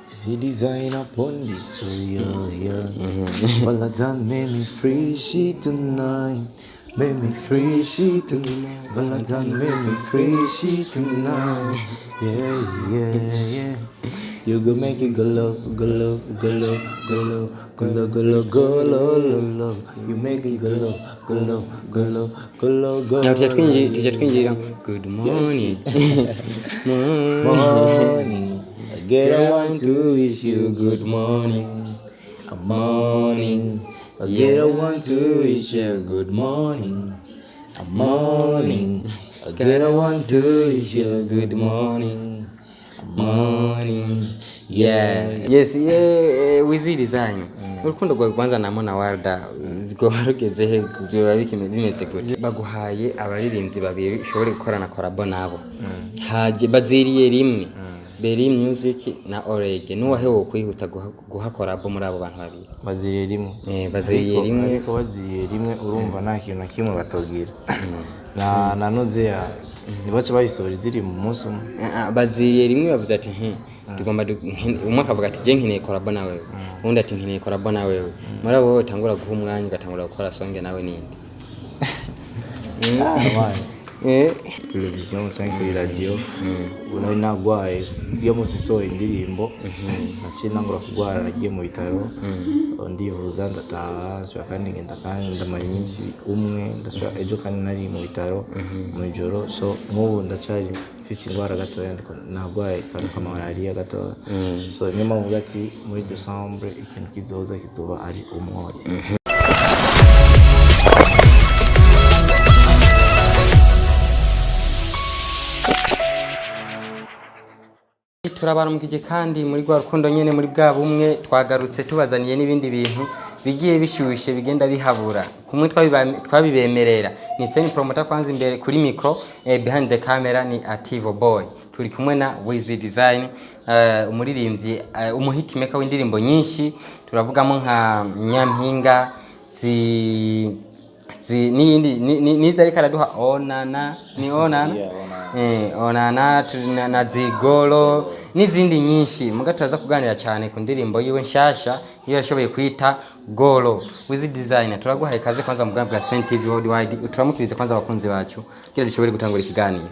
See design upon this, so yeah. Well, I done made me free shit tonight. Made me free shit tonight. Well, I done made me free shit tonight. Yeah. You go make it go low, go low, go low, go low, go low, go low, go low, low, low. You make it go low, go low, go low, go low, go low. Good morning. Morning. Again, I want to wish you good morning. Morning. Again, I want to wish you good morning. Morning. Again, I want to wish you good morning. Morning. Yes, WIZDISIGNER. Urukundo rwawe kwanza namo na Warda zigoma rugeze he byo bimeze gute? Baguhaye abaririmbyi babiri ushobore gukorana collab nabo. Haje baziriye rimwe. Beri Music na Orege nuwahe wo kwihuta guha collab muri abo bantu babiri. Baziriye rimwe. Baziriye rimwe. Ariko baziriye rimwe urumva nta kintu na kimwe batogira. Nanoze ya nibace bayisohora indirimbo umunsi umwe. Baziriye rimwe bavuze ati tugomba umwe akavuga ati je nkeneye collab nawe. Undi ati nkeneye collab nawe. Muri abo tangura guha umwanya ugatangura gukora songe nawe ninde. Televiziyo cyangwa kuri radio uno nagwaye iyo musisohoye indirimbo naciye nangura kugwara nagiye mu bitaro ndihuza ndataha kandi ngenda kandi ndamara iminsi umwe ndasubira ejo kandi nari mu bitaro mu ijoro so nk'ubu ndacari mfise ingwara gatoya ndiko nagwaye kandi ka malaria gatoya so nyuma mvuga ati muri December ikintu kizoba ari umwotsi. Turabaramukije kandi muri gwa rukundo nyene muri bwa bumwe twagarutse tubazaniye n'ibindi bintu bigiye bishyushye bigenda bihabura kumwe twabibemerera. Ni Sten promoter kwanza imbere kuri micro, behind the camera ni Ativo boy. Turi kumwe na WIZDISIGNER umuririmbyi umuhitmaker w'indirimbo nyinshi turavugamo nka Nyampinga niza ariko araduha onana na zigolo n'izindi nyinshi muga turaza kuganira cyane ku ndirimbo yiwe nshasha iyo yashoboye kwita Golo. WIZDISIGNER turaguhaye kaze kwanza mu bwa Sten TV worldwide turamukirize kwanza abakunzi bacu kira dushobore gutangura ikiganiro.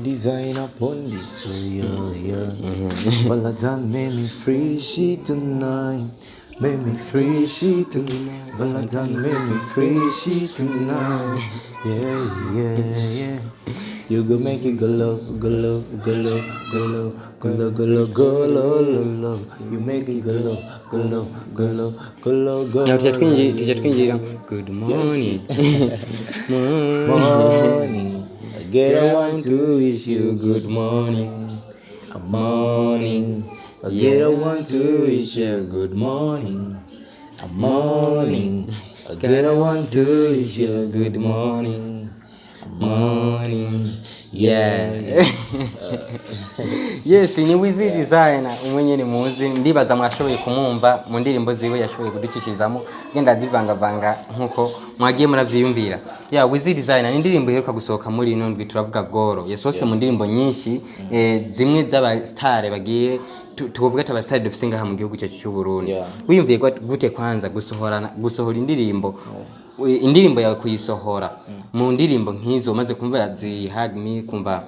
Designer upon this, so yeah. Well, I done made me free shit tonight. Made me free shit tonight. Well, I done made me free shit tonight. Yeah. You go make it go low, go low, go low, go low, go low, go low, go low, low, low. You make it go low, go low, go low, go low, go low. Good morning. Morning. Again, I want to wish you good morning. Morning. Again, I want to wish you good morning. Morning. Again, I want to wish you good morning. Morning. Yes, ni WIZDISIGNER umwenyene muzi ndibaza mwashoboye kumumva mu ndirimbo ziwe yashoboye kuducicizamo genda zivangavanga nkuko mwagiye muravyiyumvira. WIZDISIGNER ni indirimbo iheruka gusohoka muri ino ndwi turavuga Golo. Yasose mu ndirimbo nyinshi zimwe z'aba star bagiye tuvuga ati aba star dufise ngaha mu gihugu cyacu cy'u Burundi. Wiyumviye gute kwanza gusohora indirimbo indirimbo yawe kuyisohora mu ndirimbo nkizo maze kumva zi hug me kumva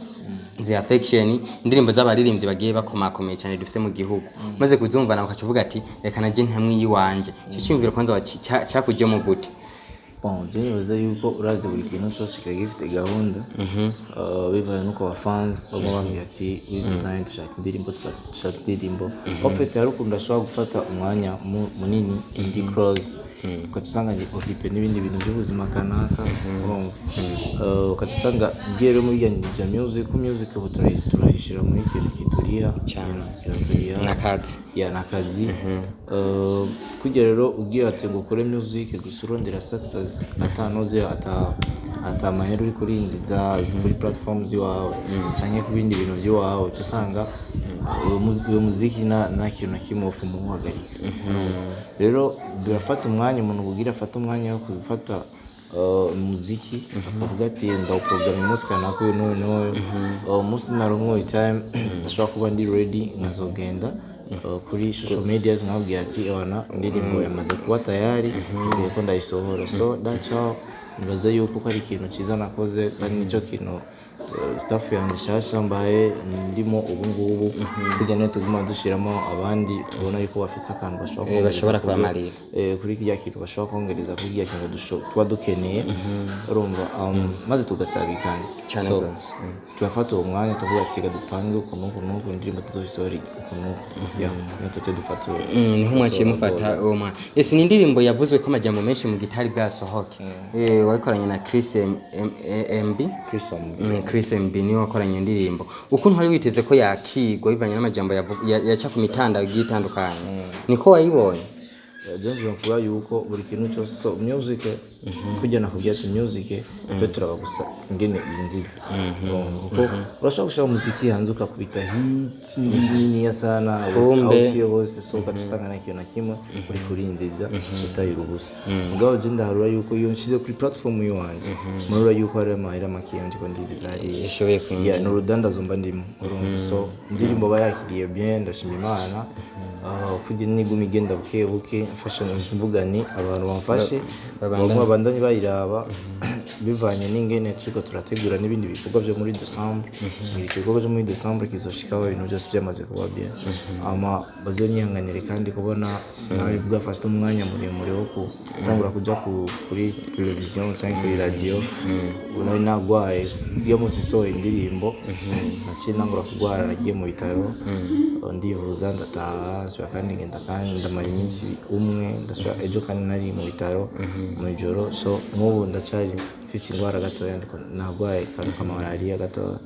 zi affection indirimbo z'abaririmbyi bagiye bakomakomeye cyane dufise mu gihugu maze kuzumva nawe ukacuvuga ati reka naje ntamwe yiwanje cyo cyumvira kwanza cyakujemo gute? Bon, je nibaza yuko urazi buri kintu cyose kiba gifite gahunda bivaye nuko abafans bamwe bambwira ati WIZDISIGNER dushaka indirimbo en fait yarukunda ashobora gufata umwanya munini indi cross ukatusanga ni occupé n'ibindi bintu by'ubuzima kanaka ukatusanga bwere muri ya music ubu turayishira muri ikintu kituriha cyane nakazi kugira rero ubwiye ati ngo ukore music gusurondera success atanoze atamahera uri kurinziza kuri platforms iwawe cyane ku bindi bintu by'iwawe usanga uwo muziki na kintu na kimwe ufumu muhagarika rero birafata umwanya umuntu kugira afata umwanya wo gufata muziki akavuga ati ndawuprogram umunsi kanaka uyu n'uyu umunsi narongoye time ndashobora kuba ndi ready nkazogenda kuri social media nkabwiye ati ebana indirimbo yamaze kuba tayari ngiye ko ndayisohora, so that's how nibaza yuko ari ikintu cyiza nakoze kandi nicyo kintu staff yanjye shasha mbaye ndimo ubu ngubu kujya tuguma dushiramo abandi ubona yuko bafise akantu bashobora kwamarira kuri kijya kintu bashobora kongereza kuri kijya kintu tuba dukeneye urumva maze tugasabikana cyane rwose. Turafata uwo mwanya tuvuga ati dupange ukuntu indirimbo tuzoyisohora ukuntu natwe dufata niho mwaciye mufata uwo mwanya. Yes, ni indirimbo yavuzwe ko amajambo menshi mu gitari bwasohoke wayikoranye na Chris MB niwe wakoranye indirimbo. Ukuntu hari witeze ko yakigwa bivanye n'amajambo yaca ku mitandao igitandukanye niko wayibonye? Jenje mvuga yuko buri kintu cyose so music kujya nakubwiye ati music cyo turaba gusa ingene inziza kuko urashaka gushaka muziki hanze ukakubita hit nini ya sana au hose so ukadusanga na kintu kimwe kuri inziza utayira ubusa mugabo je ndaharura yuko iyo nshize kuri platform yiwanje murura yuko ari amahera makiye ndiko ndiziza ari yashoboye kwinjira no rudanda zomba ndimo so indirimbo bayakiriye bien ndashima Imana kujya niguma igenda buke fashion mvuga ni abantu bamfashe babandanye bayiraba bivanye n'ingene turiko turategura n'ibindi bikorwa byo muri December ibikorwa byo muri December kizoshikaho ibintu byose byamaze kuba bien ama bazonyihanganire kandi kubona nawe bwafashwe umwanya muremure wo kutangura kujya kuri television cyangwa kuri radio uno nagwaye iyo musisohoye indirimbo naciye nangura kugwara nagiye mu bitaro ndivuza ndataha kandi ngenda kandi ndamara iminsi umwe ndasubira ejo kandi nari mu bitaro mu ijoro so nk'ubu ndacari mfise ingwara gatoya ndiko nagwaye kandi malaria gatoya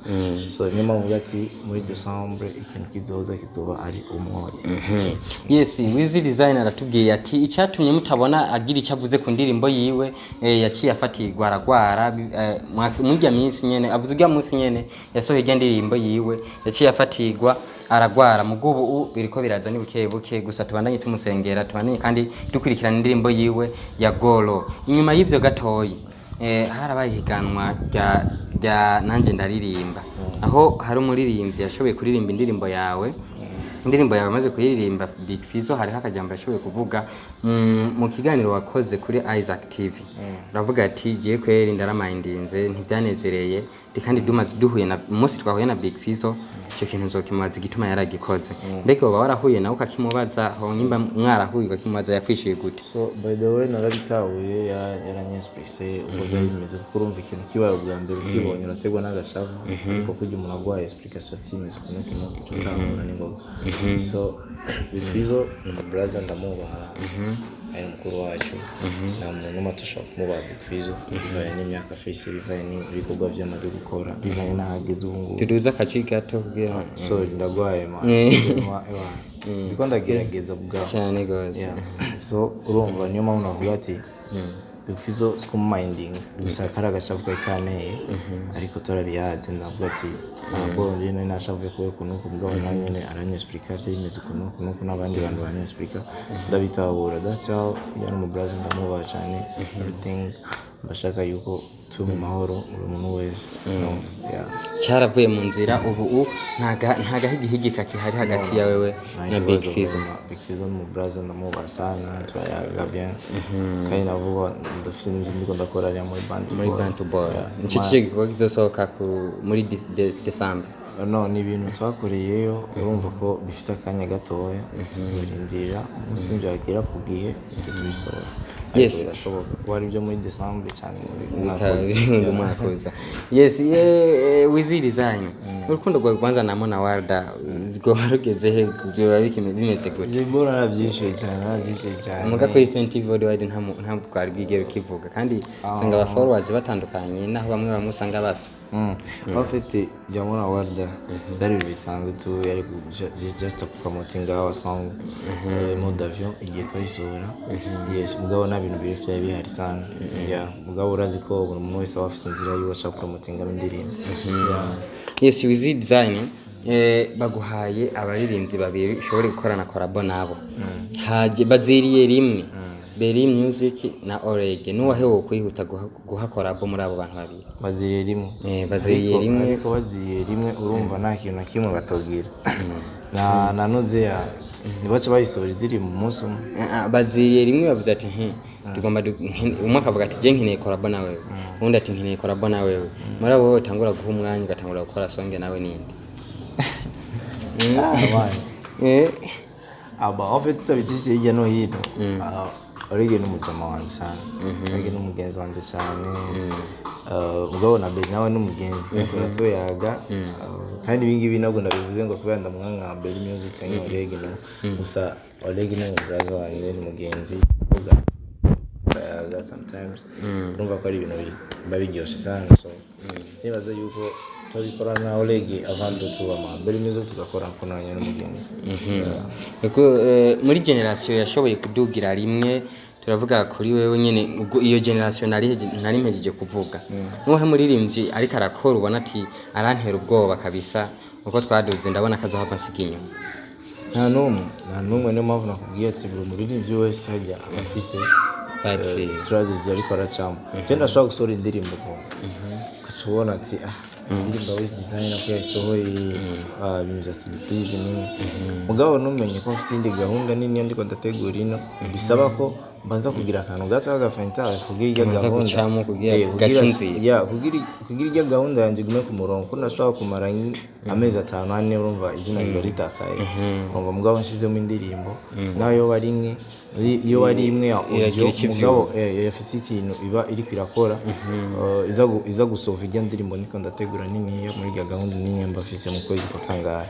so niyo mpamvu ati muri December ikintu kizoba ari umwotsi. Yes, WIZDISIGNER Atubwiye ati icyatumye mutabona agira icyo avuze ku ndirimbo yiwe yaciye afatirwa aragwara mujya minsi nyene avuze ujya munsi nyene yasohoye indirimbo yiwe yaciye afatirwa aragwara mugubu biriko biraza ni buke gusa tubandanye tumusengera tubandanye kandi dukurikirana indirimbo yiwe ya YOO. Inyuma y'ivyo gatoyi harabaye higanwa rya nanje ndaririmba aho hari umuririmbyi yashoboye kuririmba indirimbo yawe amaze kuyiririmba Big Fizzo hari hakajambo yashoboye kuvuga mu kiganiro wakoze kuri Isaac TV uravuga ati giye kweri ndaramindinze ntivyanezereye kandi duhuye na umunsi twahuye na Big Fizzo cyo kintu nzokimaza igituma yaragikoze mbega baba warahuye nawe ukakimubaza ho nyimba mwarahuye ukakimubaza yakwishuye gute? So by the way narabitahuye yaranyespresse uko bimeze kuko urumva ikintu kibaye ubwa mbere ukibonye urategwa n'agashavu ariko kujya umuntu agwaye explication tsimeze kuno kintu cy'utamuna n'ingoga so Big Fizzo ni brother ndamubaha ari mukuru wacu nta muntu matusha kumubaha Big Fizzo bivanye n'imyaka face bivanye n'ibikorwa byamaze gukora bivanye n'ahageze ubu ngubu tuduza akaci gato kugira so ndagwaye man ndiko ndagerageza bwa cyane gose so urumva niyo mpamvu navuga ati Big Fizzo minding gusa karagashavu kayikanteye ariko turabiyaze ndavuga ati ntabwo rero nashavuye kuwe kunuko mugabo nanyene aranyesplika byimeze kunuko n'abandi bantu banyesplika ndabitahura that's how yari mu Brazil ndamubaha cyane everything bashaka yuko turi mu mahoro umuntu wese cyaravuye mu nzira ubu ntagahigihigika kihari hagati yawe na Big Fizzo. Big Fizzo mu Brazil ndamubaha sana turayaga bien kandi navuga ndafite n'indi ndakora ari muri band to boy nicyo gikorwa kizosohoka muri December. No ni ibintu twakoreyeyo urumva ko bifite akanya gatoya tuzorindira umunsi byagera ku gihe tubisohora. Yes, birashoboka ko ari byo muri December cyane muri umwakoza. Yes, WIZDISIGNER urukundo rwa kwanza namo na Warda zgo barugeze he byo bimeze gute? Mbona nabyishije cyane muga kuri Sten TV wide nta twari bwigero kivuga kandi usanga aba followers batandukanye naho bamwe bamusanga basa bafite jamona Warda dari bisanzwe tu yari just promoting our song mode avion igihe twayisohora. Yes mugabo na bintu bifite bihari sana mugabo urazi ko buri muntu wese afite inzira yiwe ashaka promoting indirimbo. Yes, WIZDISIGNER baguhaye abaririmbyi babiri ushobora gukorana collabo nabo haje baziriye rimwe Beri Music na Orege nuwahe wo kwihuta guhakora abo muri abo bantu babiri baziriye rimwe baziriye rimwe ariko baziriye rimwe urumva nta kintu kimwe batogira na noze ya nibaca bayisohora indirimbo umunsi umwe baziye rimwe bavuze ati tugomba umwe akavuga ati je nkeneye korabo na wewe undi ati nkeneye korabo na wewe muri abo utangura guha umwanya ugatangura gukora songe nawe ninde aba ofite tabitije hirya no hino orege n'umujama wanje sana orege n'umugenzi wanje cyane ubwo na Beri nawe n'umugenzi turatoyaga kandi ibingibi nabwo ndabivuze ngo kubera ndamwanga Beri music cyane orege no gusa orege ni brother wanje n'umugenzi uvuga sometimes urumva ko ari ibintu babiryoshye sana so nibaza yuko tubikora na orege avando tubama Beri music tugakora konanya n'umugenzi muri generation yashoboye kudugira rimwe turavuga kuri wewe nyene ubwo iyo generation nari mpejeje kuvuga nko muririmbyi ariko arakora ubona ati arantera ubwoba kabisa uko twaduze ndabona kazohava nsiginyuma nta numwe niyo mpamvu nakubwiye ati buri muririmbyi wese hajya abafise strategy ariko aracamo je ndashaka gusohora indirimbo ko ukacubona ati indirimbo WIZDISIGNER ko yasohoye ibintu bya surprise ni mugabo numenye ko mfite indi gahunda nini ndiko ndategura ino bisaba ko mbanza kugira akantu gato k'agafantage kugira gahunda kugira gahunda yanjye gume ku murongo ko nashaka kumara amezi 5-4 urumva izina riba ritakaye ngo mugabo nshizemo indirimbo nayo bari imwe iyo bari imwe ya audio mugabo yafise ikintu iba iri kwirakora iza gusohora ijya ndirimbo niko ndategura nini yo muri gahunda nini mbafise mu kwezi kwa kangahe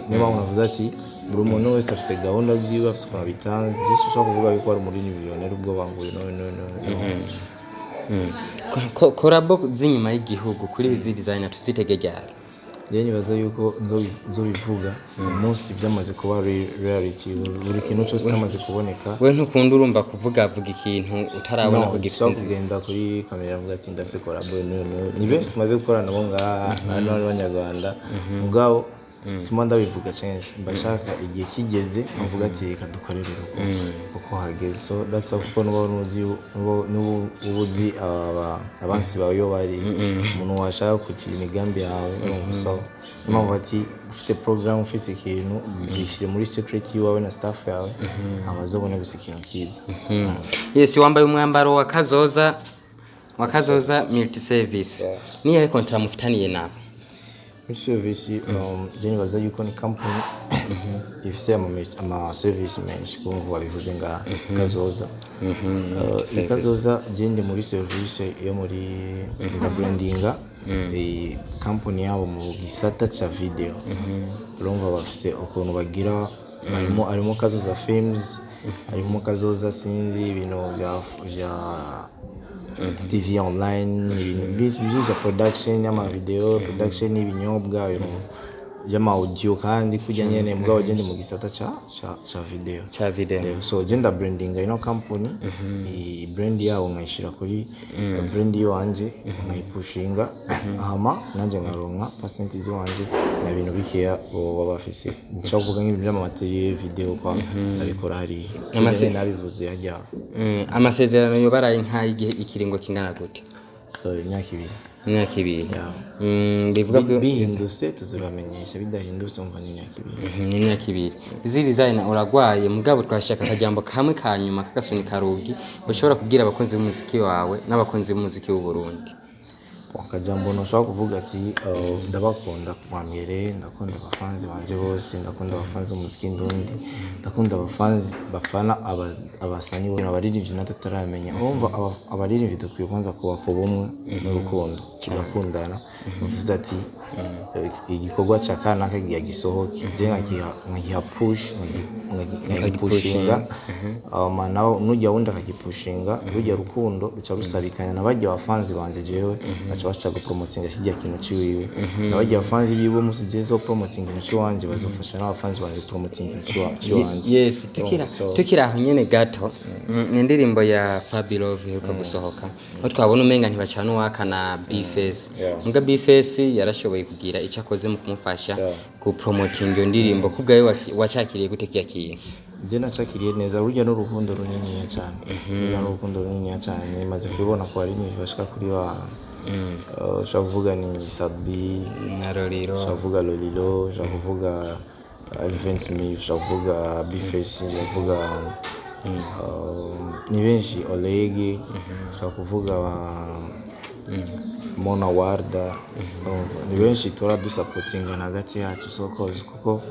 niba unavuze ati buri muntu wese afite gahunda ziwe afite ukuntu bitanze byinshi ushobora kuvuga yuko ari muri miliyoneri ubwo banguye korabo z'inyuma y'igihugu kuri WIZDISIGNER tuzitegegera rero nibaza yuko nzobivuga umunsi byamaze kuba reality buri kintu cyose cyamaze kuboneka we ntukunda urumva kuvuga ikintu utarabona ko gifunze kugenda kuri kamera avuga ati ndafite korabo ni benshi tumaze gukorana nabo ngaha n'abanyarwanda mugabo sima ndabivuga cyane mbashaka igihe kigeze mvuga ati reka dukorere uko hageze so that's all kuko n'ubuzi abansi bawe yo bari umuntu washaka kugira imigambi yawe so mpamvu ati ufite program ufite ikintu bishyire muri secret yawe na staff yawe abazobone gusa ikintu kiza yes wambaye umwambaro wa kazoza multi service niye contract mufitaniye nabo service je nibaza yuko ni company ifise ama service menshi kumva babivuze nga kazoza kazoza je ndi muri service yo muri brandinga company yabo mu gisata cha video urumva bafise ukuntu bagira arimo kazoza films arimo kazoza sinzi ibintu bya TV online ibintu bya production y'ama video production y'ibinyobwa y'ama audio kandi kujya nyene mbwa wagende mu gisata cha video so gender branding ino company brand yawo ngayishira kuri brand yanje ngayipushinga hama nanje ngaronka percentage wanje na bintu bikeya baba bafise ncavuga nk'ibintu by'amaterial video kwa abikora hari nabivuze hajya amasezerano yo baraye nka igihe ikiringo kingana gute imyaka ibiri bivuga ko bihindutse tuzabamenyesha bidahindutse umva imyaka ibiri WIZDISIGNER uragwaye mugabo twashaka akajambo kamwe kanyuma kakasunika rugi ushobora kubwira abakunzi b'umuziki wawe n'abakunzi b'umuziki w'u Burundi akajambo nashaka kuvuga ati ndabakunda kwamere ndakunda abafanzi banje bose ndakunda abafanzi b'umuziki ndundi ndakunda abafanzi bafana abasani bo abaririmbyi natataramenya umva abaririmbyi dukwiye kwanza kuba kubumwe n'urukundo kigakundana uvuze ati igikorwa cya kana kagiye gisohoke je nkagiha push ngipushinga nawe nujya wundi akagipushinga rujya rukundo ruca rusabikanya nabajya abafanzi banje jewe bacha gupromotinga kijya kintu ciwiwe nabajya abafanzi bibo musijezo promoting ikintu wanje bazofasha n'abafanzi banje promoting ikintu wanje yes tukira aho nyene gato indirimbo ya Fabilove yuko gusohoka aho twabona umenga ntibacana uwaka na Bface nga Bface yarashoboye kugira icyo akoze mu kumufasha ku promoting iyo ndirimbo kubwayo wacakiriye gutekiya kintu je nacakiriye neza urujya n'urukundo runini cyane n'urukundo runini cyane maze kubona ko ari nyinshi bashaka kuri wa shavuga ni Sabi na Lolilo shavuga Lolilo shavuga events me shavuga bifesi shavuga ni benshi olege shakuvuga Mona Warda ni benshi tora dusupportinga hagati yacu sokoze kuko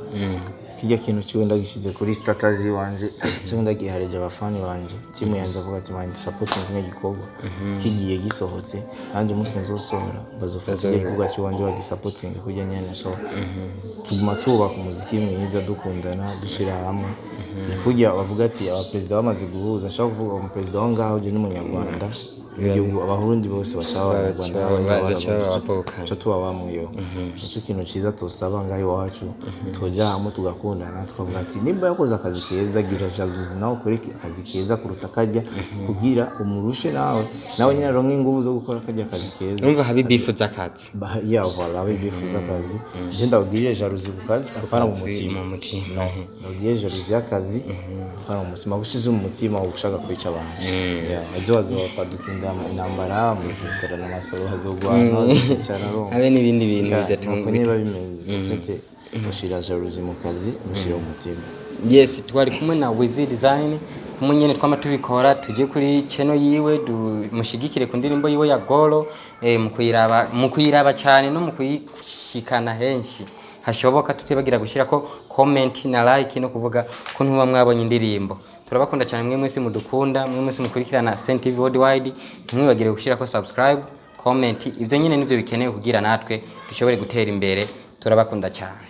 kijya kintu cyo ndagishize kuri status wanje cyo ndagihareje abafani banje timu yanjye avuga ati mind supporting nk'igikorwa kigiye gisohotse kandi umunsi nzosohora bazofata igikorwa cyo wanje bagisupporting kujya nyene so tuguma tubaka umuziki mwiza dukundana dushira hamwe kujya bavuga ati aba president bamaze guhuza nshaka kuvuga mu president wa ngaho je n'umunyarwanda igihugu abarundi bose bashaba Rwanda cyo tuba bamuyo cyo kintu ciza tosaba ngayo wacu toja hamwe tugakundana tukavuga ati nimba yakoze akazi keza gira jalousie nawe ukore akazi keza kuruta kajya kugira umurushe nawe nyine ronke ingufu zo gukora kajya akazi keza umva habi bifuza akazi ya voilà habi bifuza akazi je ndabwire jalousie ku kazi apana mu mutima ndabwire jalousie y'akazi apana mu mutima gushize mu mutima ushaka kwica abantu ya azozo padukinda intambara muzitera n'amasoro hazogwana cyararo habe n'ibindi bintu bidatunga niba bimeze ufite ushira jalousie mu kazi ushira umutima yes twari kumwe na WIZDISIGNER kumwe nyene twama tubikora tuje kuri channel yiwe mushigikire ku ndirimbo yiwe ya golo mu kuyiraba cyane no mu kuyishikana henshi hashoboka tutibagira gushira ko comment na like no kuvuga ko ntuba mwabonye indirimbo turabakunda cyane mwe mwese mudukunda mwe mwese mukurikirana Sten TV worldwide ntimwibagire gushira ko subscribe comment ivyo nyene nivyo bikenewe kugira natwe dushobore gutera imbere turabakunda cyane.